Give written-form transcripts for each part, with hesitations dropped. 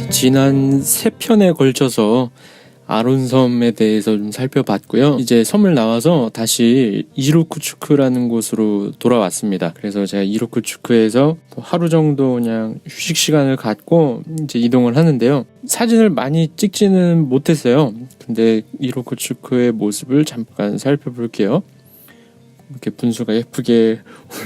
지난 3편에 걸쳐서 아론섬에 대해서 좀 살펴봤고요. 이제 섬을 나와서 다시 이루쿠츠크라는 곳으로 돌아왔습니다. 그래서 제가 이루쿠츠크에서 하루 정도 그냥 휴식 시간을 갖고 이제 이동을 하는데요. 사진을 많이 찍지는 못했어요. 근데 이루쿠츠크의 모습을 잠깐 살펴볼게요. 이렇게 분수가 예쁘게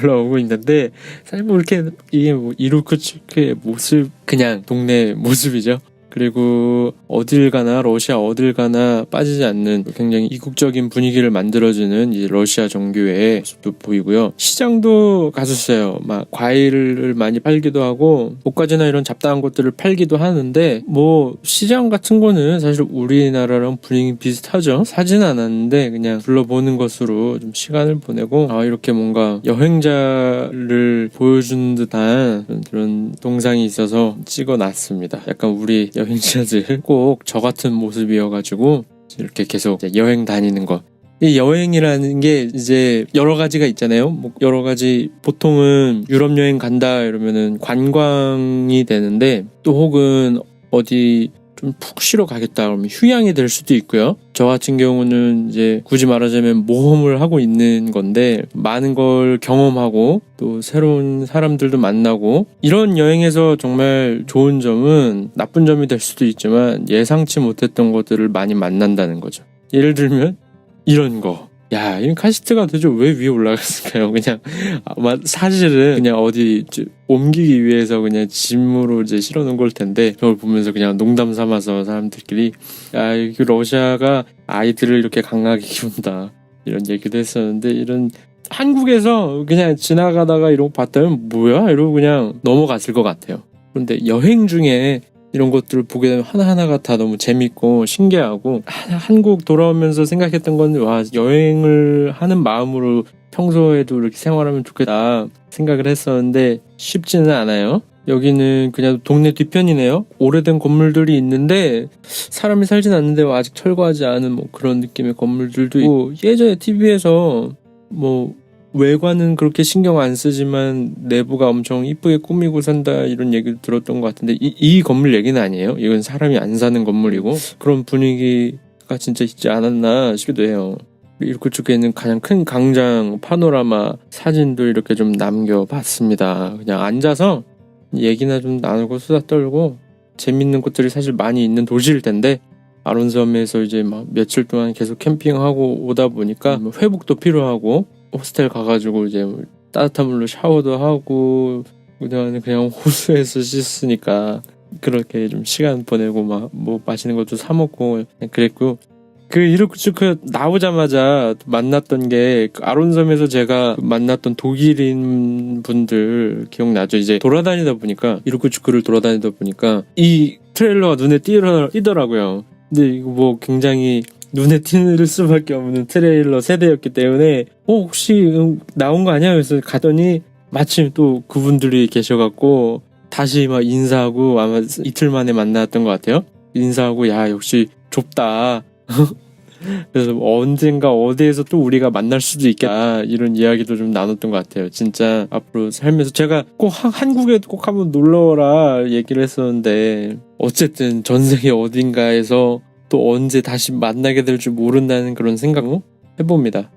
올라오고 있는데 사실 뭐 이렇게 이게 뭐 이루쿠츠크의 모습 그냥 동네 모습이죠. 그리고 어딜 가나 러시아 어딜 가나 빠지지 않는 굉장히 이국적인 분위기를 만들어주는 이 러시아 정교회의 모습도 보이고요. 시장도 갔었어요. 막 과일을 많이 팔기도 하고 옷가지나 이런 잡다한 것들을 팔기도 하는데 뭐 시장 같은 거는 사실 우리나라랑 분위기 비슷하죠. 사진 않았는데 그냥 둘러보는 것으로 좀 시간을 보내고 이렇게 뭔가 여행자를 보여주는 듯한 그런 동상이 있어서 찍어놨습니다. 약간 우리 여행자들 꼭 저 같은 모습이어가지고 이렇게 계속 여행 다니는 거. 이 여행이라는 게 이제 여러 가지가 있잖아요. 뭐 여러 가지 보통은 유럽 여행 간다 이러면은 관광이 되는데 또 혹은 어디 좀 푹 쉬러 가겠다 그러면 휴양이 될 수도 있고요. 저 같은 경우는 이제 굳이 말하자면 모험을 하고 있는 건데 많은 걸 경험하고 또 새로운 사람들도 만나고 이런 여행에서 정말 좋은 점은 나쁜 점이 될 수도 있지만 예상치 못했던 것들을 많이 만난다는 거죠. 예를 들면 이런 거. 야, 이 카시트가 도대체 왜 위에 올라갔을까요? 그냥 사실은 그냥 어디 옮기기 위해서 그냥 짐으로 이제 실어놓은 걸 텐데 그걸 보면서 그냥 농담 삼아서 사람들끼리 야, 이게 러시아가 아이들을 이렇게 강하게 키운다 이런 얘기도 했었는데 이런 한국에서 그냥 지나가다가 이런 거 봤다면 뭐야? 이러고 그냥 넘어갔을 것 같아요. 그런데 여행 중에 이런 것들을 보게 되면 하나하나가 다 너무 재밌고 신기하고 한국 돌아오면서 생각했던 건 와, 여행을 하는 마음으로 평소에도 이렇게 생활하면 좋겠다 생각을 했었는데 쉽지는 않아요. 여기는 그냥 동네 뒤편이네요. 오래된 건물들이 있는데 사람이 살진 않는데 아직 철거하지 않은 뭐 그런 느낌의 건물들도 있고 예전에 TV에서 뭐 외관은 그렇게 신경 안 쓰지만 내부가 엄청 이쁘게 꾸미고 산다 이런 얘기도 들었던 것 같은데 이 건물 얘기는 아니에요. 이건 사람이 안 사는 건물이고 그런 분위기가 진짜 있지 않았나 싶기도 해요. 이루쿠츠크에는 가장 큰 광장 파노라마 사진도 이렇게 좀 남겨봤습니다. 그냥 앉아서 얘기나 좀 나누고 수다 떨고 재밌는 것들이 사실 많이 있는 도시일 텐데 아론섬에서 이제 막 며칠 동안 계속 캠핑하고 오다 보니까 회복도 필요하고 호스텔 가가지고 이제 따뜻한 물로 샤워도 하고 그냥 호수에서 씻으니까 그렇게 좀 시간 보내고 막 뭐 맛있는 것도 사 먹고 그랬고 그 이루쿠츠크 나오자마자 만났던 게 아론섬에서 제가 만났던 독일인 분들 기억나죠? 이제 돌아다니다 보니까 이루쿠츠크를 돌아다니다 보니까 이 트레일러가 눈에 띄더라고요. 근데 이거 뭐 굉장히 눈에 띄는 수밖에 없는 트레일러 세대였기 때문에 혹시 나온 거 아니야? 그래서 가더니 마침 또 그분들이 계셔갖고 다시 막 인사하고 아마 이틀 만에 만났던 것 같아요. 인사하고 야 역시 좁다. 그래서 언젠가 어디에서 또 우리가 만날 수도 있겠다 이런 이야기도 좀 나눴던 것 같아요. 진짜 앞으로 살면서 제가 꼭 한국에 꼭 한번 놀러오라 얘기를 했었는데 어쨌든 전 세계 어딘가에서 또 언제 다시 만나게 될 줄 모른다는 그런 생각을 해봅니다.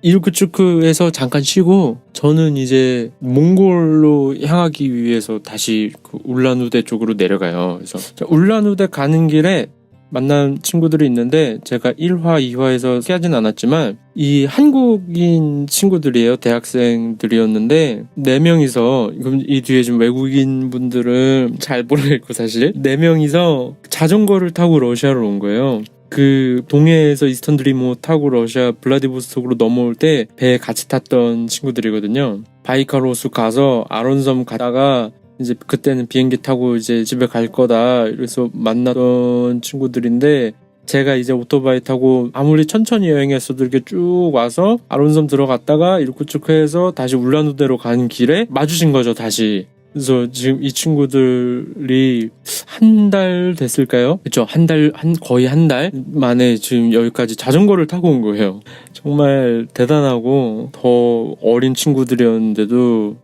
이루쿠츠크에서 잠깐 쉬고 저는 이제 몽골로 향하기 위해서 다시 그 울란우데 쪽으로 내려가요. 그래서 울란우데 가는 길에 만난 친구들이 있는데 제가 1화, 2화에서 하진 않았지만 이 한국인 친구들이에요. 대학생들이었는데 4명이서 이 뒤에 좀 외국인 분들은 잘 모르겠고 사실 4명이서 자전거를 타고 러시아로 온 거예요. 그 동해에서 이스턴 드리모 타고 러시아 블라디보스톡으로 넘어올 때 배에 같이 탔던 친구들이거든요. 바이카로스 가서 아론섬 가다가 이제 그때는 비행기 타고 이제 집에 갈 거다. 그래서 만나던 친구들인데 제가 이제 오토바이 타고 아무리 천천히 여행했어도 이렇게 쭉 와서 아론섬 들어갔다가 이르쿠츠크에서 다시 울란우데로 가는 길에 마주친 거죠, 다시. 그래서 지금 이 친구들이 한 달 됐을까요? 그쵸, 거의 한 달 만에 지금 여기까지 자전거를 타고 온 거예요. 정말 대단하고 더 어린 친구들이었는데도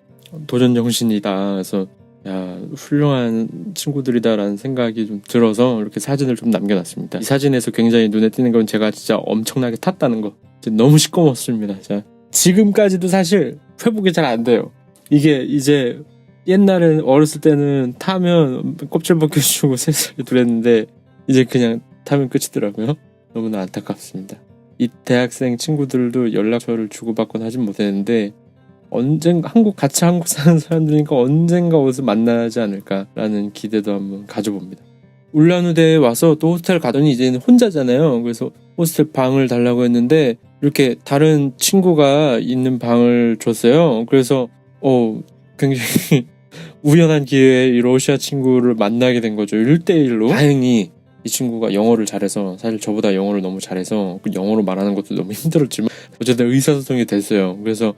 도전 정신이다. 그래서 야, 훌륭한 친구들이다라는 생각이 좀 들어서 이렇게 사진을 좀 남겨놨습니다. 이 사진에서 굉장히 눈에 띄는 건 제가 진짜 엄청나게 탔다는 거. 너무 시꺼멓습니다. 자, 지금까지도 사실 회복이 잘 안 돼요. 이게 이제 옛날엔 어렸을 때는 타면 껍질 벗겨주고 새소리 그랬는데 이제 그냥 타면 끝이더라고요. 너무나 안타깝습니다. 이 대학생 친구들도 연락처를 주고받곤 하진 못했는데 언젠가 같이 한국 사는 사람들이니까 언젠가 어디서 만나지 않을까라는 기대도 한번 가져봅니다. 울란우대에 와서 또 호스텔 가더니 이제는 혼자잖아요. 그래서 호스텔 방을 달라고 했는데 이렇게 다른 친구가 있는 방을 줬어요. 그래서 굉장히 우연한 기회에 이 러시아 친구를 만나게 된 거죠. 1대1로. 다행히 이 친구가 영어를 잘해서, 사실 저보다 영어를 너무 잘해서 영어로 말하는 것도 너무 힘들었지만 어쨌든 의사소통이 됐어요. 그래서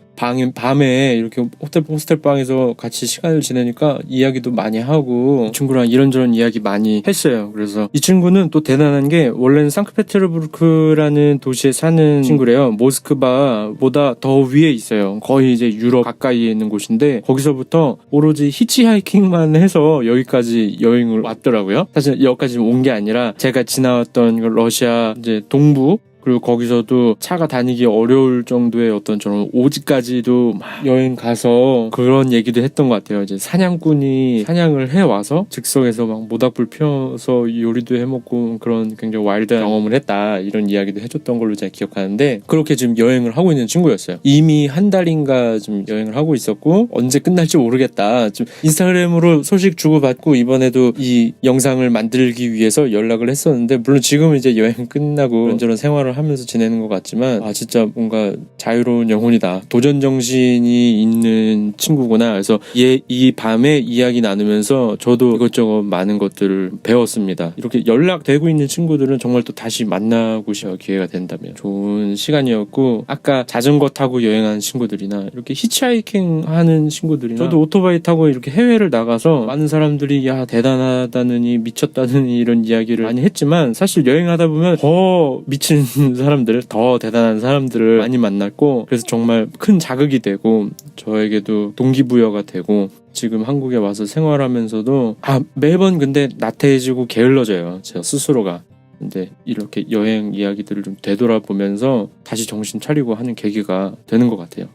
밤에 이렇게 호스텔 방에서 같이 시간을 지내니까 이야기도 많이 하고 이 친구랑 이런저런 이야기 많이 했어요. 그래서 이 친구는 또 대단한 게 원래는 상크페테르부르크라는 도시에 사는 친구래요. 모스크바보다 더 위에 있어요. 거의 이제 유럽 가까이에 있는 곳인데 거기서부터 오로지 히치하이킹만 해서 여기까지 여행을 왔더라고요. 사실 여기까지 온 게 아니라 제가 지나왔던 러시아 이제 동부, 그리고 거기서도 차가 다니기 어려울 정도의 어떤 저런 오지까지도 막 여행 가서 그런 얘기도 했던 것 같아요. 이제 사냥꾼이 사냥을 해와서 즉석에서 막 모닥불 피워서 요리도 해먹고 그런 굉장히 와일드한 경험을 했다, 이런 이야기도 해줬던 걸로 제가 기억하는데, 그렇게 지금 여행을 하고 있는 친구였어요. 이미 한 달인가 좀 여행을 하고 있었고 언제 끝날지 모르겠다. 좀 인스타그램으로 소식 주고받고 이번에도 이 영상을 만들기 위해서 연락을 했었는데, 물론 지금은 이제 여행 끝나고 이런저런 생활을 하면서 지내는 것 같지만 진짜 뭔가 자유로운 영혼이다, 도전 정신이 있는 친구구나. 그래서 이 밤에 이야기 나누면서 저도 이것저것 많은 것들을 배웠습니다. 이렇게 연락되고 있는 친구들은 정말 또 다시 만나고 싶어요. 기회가 된다면. 좋은 시간이었고, 아까 자전거 타고 여행하는 친구들이나 이렇게 히치하이킹 하는 친구들이나, 저도 오토바이 타고 이렇게 해외를 나가서 많은 사람들이 야 대단하다느니 미쳤다느니 이런 이야기를 많이 했지만, 사실 여행하다 보면 더 미친 사람들, 더 대단한 사람들을 많이 만났고, 그래서 정말 큰 자극이 되고 저에게도 동기부여가 되고, 지금 한국에 와서 생활하면서도 매번 근데 나태해지고 게을러져요, 저 스스로가. 근데 이렇게 여행 이야기들을 좀 되돌아보면서 다시 정신 차리고 하는 계기가 되는 것 같아요.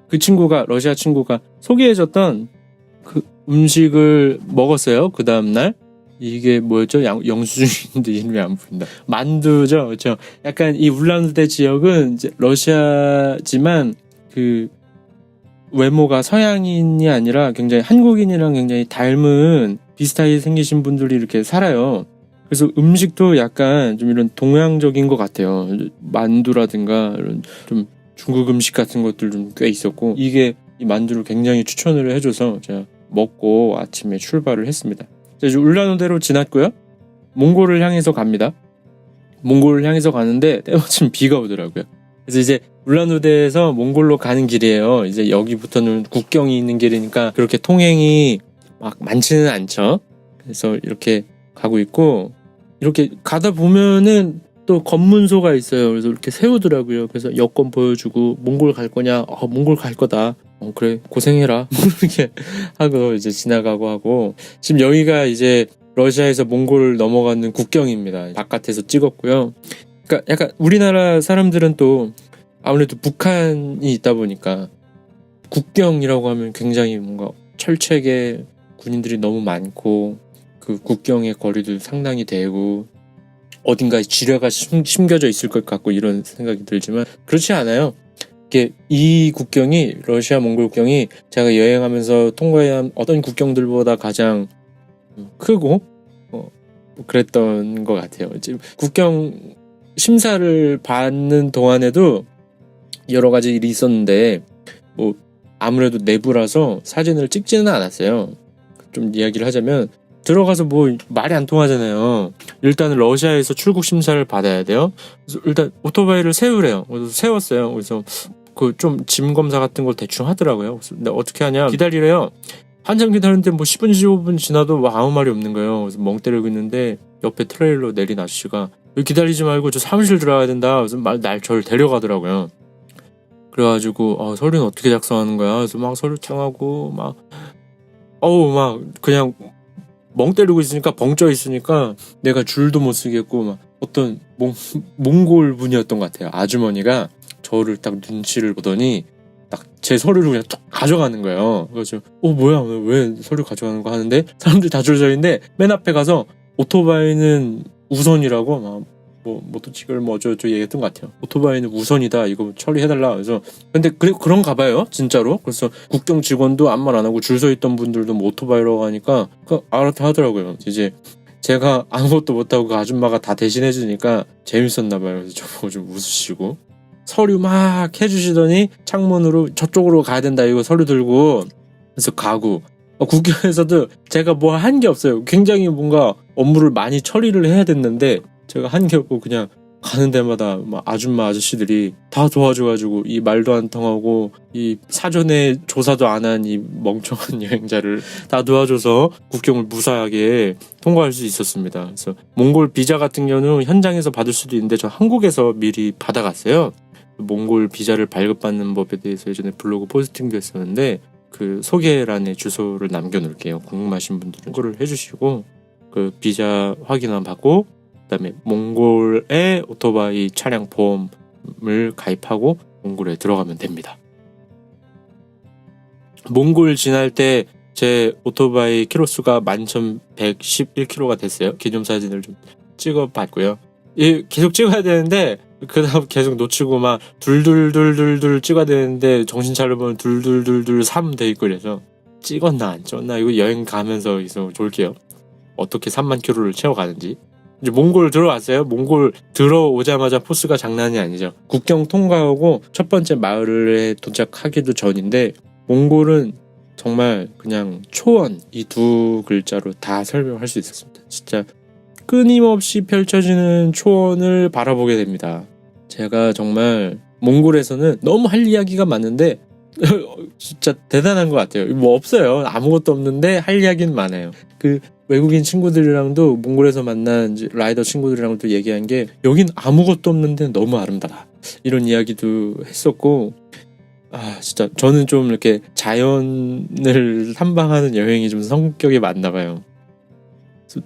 그 친구가, 러시아 친구가 소개해줬던 그 음식을 먹었어요. 그 다음날. 이게 뭐였죠? 영수증인데 이름이 안 보인다. 만두죠, 그렇죠? 약간 이 울란우데 지역은 이제 러시아지만 그 외모가 서양인이 아니라 굉장히 한국인이랑 굉장히 닮은 비슷하게 생기신 분들이 이렇게 살아요. 그래서 음식도 약간 좀 이런 동양적인 것 같아요. 만두라든가 이런 좀 중국 음식 같은 것들 좀 꽤 있었고, 이 만두를 굉장히 추천을 해줘서 제가 먹고 아침에 출발을 했습니다. 이제 울란우데로 지났고요. 몽골을 향해서 갑니다. 몽골을 향해서 가는데 때마침 비가 오더라고요. 그래서 이제 울란우데에서 몽골로 가는 길이에요. 이제 여기부터는 국경이 있는 길이니까 그렇게 통행이 막 많지는 않죠. 그래서 이렇게 가고 있고, 이렇게 가다 보면은 또 검문소가 있어요. 그래서 이렇게 세우더라고요. 그래서 여권 보여주고, 몽골 갈 거냐? 몽골 갈 거다. 그래, 고생해라. 이렇게 하고 이제 지나가고 하고, 지금 여기가 이제 러시아에서 몽골을 넘어가는 국경입니다. 바깥에서 찍었고요. 그러니까 약간 우리나라 사람들은 또 아무래도 북한이 있다 보니까 국경이라고 하면 굉장히 뭔가 철책에 군인들이 너무 많고, 그 국경의 거리도 상당히 되고 어딘가에 지뢰가 심겨져 있을 것 같고 이런 생각이 들지만, 그렇지 않아요. 이 국경이, 러시아 몽골 국경이 제가 여행하면서 통과한 어떤 국경들보다 가장 크고 그랬던 것 같아요. 지금 국경 심사를 받는 동안에도 여러 가지 일이 있었는데, 아무래도 내부라서 사진을 찍지는 않았어요. 좀 이야기를 하자면, 들어가서 뭐 말이 안 통하잖아요. 일단은 러시아에서 출국 심사를 받아야 돼요. 그래서 일단 오토바이를 세우래요. 그래서 세웠어요. 그래서 그 좀 짐 검사 같은 걸 대충 하더라고요. 그래서 근데 어떻게 하냐, 기다리래요. 한참 기다리는데 뭐 10분 15분 지나도 뭐 아무 말이 없는 거예요. 그래서 멍 때리고 있는데 옆에 트레일러 내린 아저씨가 여기 기다리지 말고 저 사무실 들어가야 된다. 그래서 저를 데려가더라고요. 그래가지고 서류는 어떻게 작성하는 거야? 그래서 막 서류 창하고 막 그냥 멍 때리고 있으니까, 벙쪄 있으니까 내가 줄도 못 쓰겠고, 막 어떤 몽골 분이었던 것 같아요. 아주머니가 저를 딱 눈치를 보더니 딱 제 서류를 그냥 딱 가져가는 거예요. 그래서 뭐야, 왜 서류 가져가는 거 하는데 사람들이 다 줄 서 있는데 맨 앞에 가서 오토바이는 우선이라고 막 모토치클 어쩌고저쩌고 얘기했던 것 같아요. 오토바이는 우선이다, 이거 처리해달라. 그래서 근데 그런가 봐요, 진짜로. 그래서 국경 직원도 아무 말 안 하고 줄 서 있던 분들도 뭐 오토바이라고 하니까 알았다 하더라고요. 이제 제가 아무것도 못하고 그 아줌마가 다 대신해주니까 재밌었나 봐요. 그래서 저보고 좀 웃으시고 서류 막 해주시더니 창문으로 저쪽으로 가야 된다, 이거 서류 들고. 그래서 가고 국경에서도 제가 뭐 한 게 없어요. 굉장히 뭔가 업무를 많이 처리를 해야 됐는데 제가 한 게 없고 그냥 가는 데마다 막 아줌마 아저씨들이 다 도와줘가지고 이 말도 안 통하고 이 사전에 조사도 안 한 이 멍청한 여행자를 다 도와줘서 국경을 무사하게 통과할 수 있었습니다. 그래서 몽골 비자 같은 경우는 현장에서 받을 수도 있는데 저 한국에서 미리 받아갔어요. 몽골 비자를 발급받는 법에 대해서 예전에 블로그 포스팅도 했었는데 그 소개란에 주소를 남겨놓을게요. 궁금하신 분들은 그거를 해주시고 그 비자 확인만 받고 그다음에 몽골의 오토바이 차량 보험을 가입하고 몽골에 들어가면 됩니다. 몽골 지날 때 제 오토바이 키로수가 11,111km가 됐어요. 기념사진을 좀 찍어봤고요. 계속 찍어야 되는데 그 다음 계속 놓치고 막 둘둘둘둘둘 찍어야 되는데 정신 차려보면 둘둘둘둘 3 돼 있고, 그래서 찍었나 안 찍었나 이거 여행 가면서 볼게요. 어떻게 3만 킬로를 채워가는지. 이제 몽골 들어왔어요. 몽골 들어오자마자 포스가 장난이 아니죠. 국경 통과하고 첫 번째 마을에 도착하기도 전인데 몽골은 정말 그냥 초원, 이 두 글자로 다 설명할 수 있었습니다. 진짜 끊임없이 펼쳐지는 초원을 바라보게 됩니다. 제가 정말 몽골에서는 너무 할 이야기가 많은데 진짜 대단한 것 같아요. 뭐 없어요. 아무것도 없는데 할 이야기는 많아요. 그 외국인 친구들이랑도, 몽골에서 만난 라이더 친구들이랑도 얘기한 게 여긴 아무것도 없는데 너무 아름다다, 이런 이야기도 했었고, 진짜 저는 좀 이렇게 자연을 탐방하는 여행이 좀 성격이 맞나 봐요.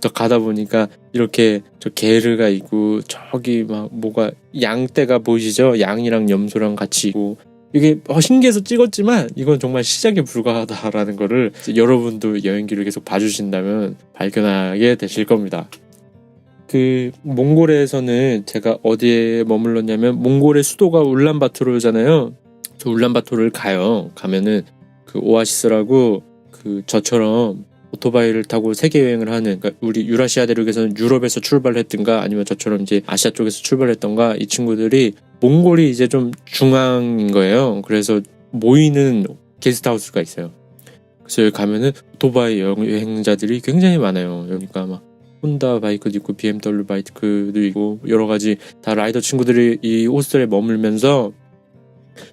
또 가다 보니까 이렇게 저 게르가 있고 저기 막 뭐가 양떼가 보이시죠? 양이랑 염소랑 같이 있고, 이게 신기해서 찍었지만 이건 정말 시작에 불과하다라는 거를 여러분도 여행기를 계속 봐주신다면 발견하게 되실 겁니다. 그 몽골에서는 제가 어디에 머물렀냐면 몽골의 수도가 울란바토르잖아요. 저 울란바토르를 가면은 그 오아시스라고 그 저처럼 오토바이를 타고 세계 여행을 하는, 그러니까 우리 유라시아 대륙에서는 유럽에서 출발했든가 아니면 저처럼 이제 아시아 쪽에서 출발했던가, 이 친구들이 몽골이 이제 좀 중앙인 거예요. 그래서 모이는 게스트하우스가 있어요. 그래서 여기 가면은 오토바이 여행자들이 굉장히 많아요. 그러니까 막 혼다 바이크도 있고 BMW 바이크도 있고 여러 가지 다 라이더 친구들이 이 호스텔에 머물면서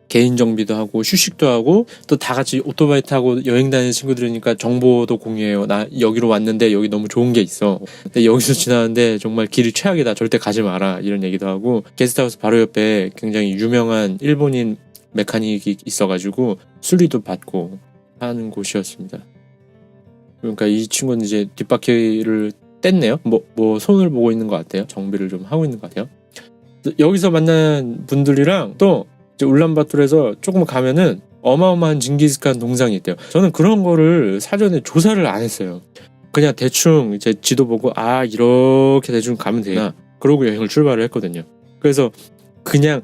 개인 정비도 하고 휴식도 하고 또 다 같이 오토바이 타고 여행 다니는 친구들이니까 정보도 공유해요. 나 여기로 왔는데 여기 너무 좋은 게 있어. 근데 여기서 지나는데 정말 길이 최악이다. 절대 가지 마라. 이런 얘기도 하고, 게스트하우스 바로 옆에 굉장히 유명한 일본인 메카닉이 있어가지고 수리도 받고 하는 곳이었습니다. 그러니까 이 친구는 이제 뒷바퀴를 뗐네요. 뭐 손을 보고 있는 것 같아요. 정비를 좀 하고 있는 것 같아요. 여기서 만난 분들이랑 또 이제 울란바토르에서 조금 가면은 어마어마한 징기스칸 동상이 있대요. 저는 그런 거를 사전에 조사를 안 했어요. 그냥 대충 이제 지도 보고 이렇게 대충 가면 되나, 그러고 여행을 출발을 했거든요. 그래서 그냥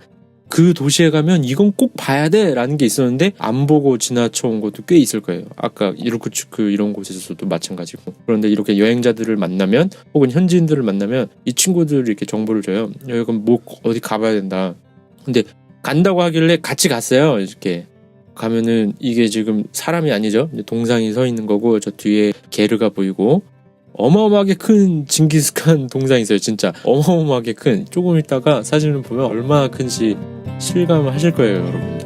그 도시에 가면 이건 꼭 봐야 돼 라는 게 있었는데 안 보고 지나쳐온 것도 꽤 있을 거예요. 아까 이루크츠크 이런 곳에서도 마찬가지고. 그런데 이렇게 여행자들을 만나면 혹은 현지인들을 만나면 이 친구들이 이렇게 정보를 줘요. 여기 뭐 어디 가봐야 된다. 근데 간다고 하길래 같이 갔어요. 이렇게 가면은 이게 지금 사람이 아니죠. 동상이 서 있는 거고 저 뒤에 게르가 보이고 어마어마하게 큰 징기스칸 동상이 있어요. 진짜 어마어마하게 큰. 조금 있다가 사진을 보면 얼마나 큰지 실감하실 거예요, 여러분.